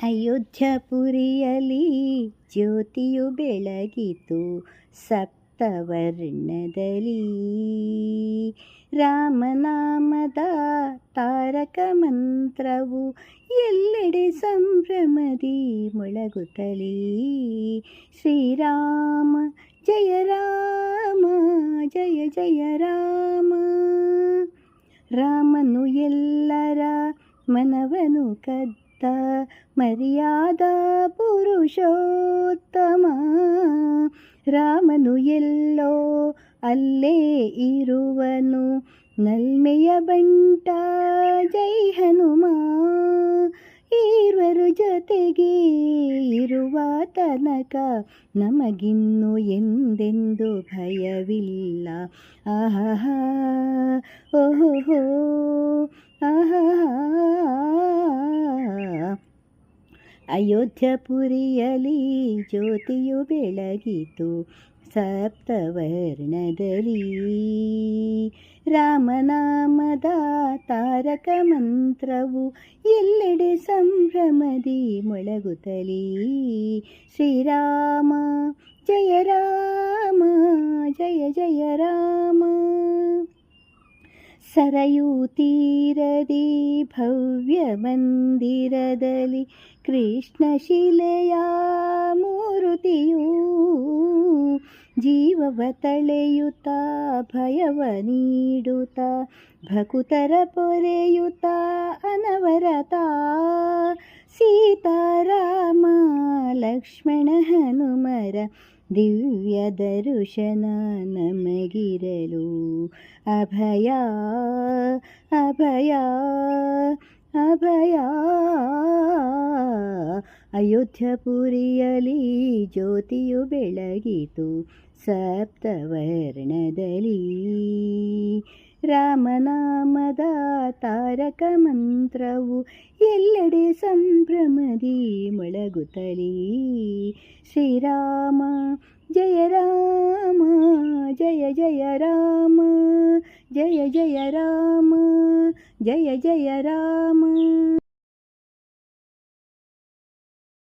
ಅಯೋಧ್ಯಪುರಿಯಲಿ ಜ್ಯೋತಿಯು ಬೆಳಗಿತು ಸಪ್ತವರ್ಣದಲ್ಲಿ. ರಾಮನಾಮದ ತಾರಕ ಮಂತ್ರವು ಎಲ್ಲೆಡೆ ಸಂಭ್ರಮದಿ ಮೊಳಗುತ್ತಲೇ. ಶ್ರೀರಾಮ ಜಯ ರಾಮ ಜಯ ಜಯ ರಾಮ. ರಾಮನು ಎಲ್ಲರ ಮನವನು ಕದ್ದ ಮರ್ಯಾದ ಪುರುಷೋತ್ತಮ. ರಾಮನು ಎಲ್ಲೋ ಅಲ್ಲೇ ಇರುವನು ನಲ್ಮೆಯ ಬಂಟ ಜೈ ಹನುಮ. ಈರ್ವರು ಜೊತೆಗೆ ಇರುವ ತನಕ ನಮಗಿನ್ನು ಎಂದೆಂದು ಭಯವಿಲ್ಲ. ಆಹಾ ಓಹೋ ಆಹಾ. ಅಯೋಧ್ಯಪುರಿಯಲಿ ಜ್ಯೋತಿಯು ಬೆಳಗಿತು ಸಪ್ತವರ್ಣದಲ್ಲಿ. ರಾಮನಾಮದ ತಾರಕ ಮಂತ್ರವು ಎಲ್ಲೆಡೆ ಸಂಭ್ರಮದಿ ಮೊಳಗುತ್ತಲೇ. ಶ್ರೀರಾಮ ಜಯ ರಾಮ ಜಯ ಜಯ ರಾಮ. ಸರಯೂ ತೀರದಿ ಭವ್ಯ ಮಂದಿರದಲ್ಲಿ ಕೃಷ್ಣ ಶಿಲೆಯ ಮೂರುತಿಯು ಜೀವವ ತಳೆಯುತ್ತ ಭಯವ ನೀಡುತ್ತ ಭಕುತರ ಪೊರೆಯುತ್ತ ಅನವರತ. ಸೀತಾರಾಮ ಲಕ್ಷ್ಮಣ ಹನುಮರ ದಿವ್ಯ ದರ್ಶನ ನಮಗಿರಲು ಅಭಯ ಅಭಯ ಅಭಯ. ಅಯೋಧ್ಯಪುರಿಯಲಿ ಜ್ಯೋತಿಯು ಬೆಳಗಿತು ಸಪ್ತವರ್ಣದಲ್ಲಿ. ರಾಮನಾಮದ ತಾರಕ ಮಂತ್ರವು ಎಲ್ಲೆಡೆ ಸಂಭ್ರಮದಿ ಮೊಳಗುತ್ತಲೇ. ಶ್ರೀರಾಮ ಜಯ ರಾಮ ಜಯ ಜಯ ರಾಮ ಜಯ ಜಯ ರಾಮ ಜಯ ಜಯ ರಾಮ.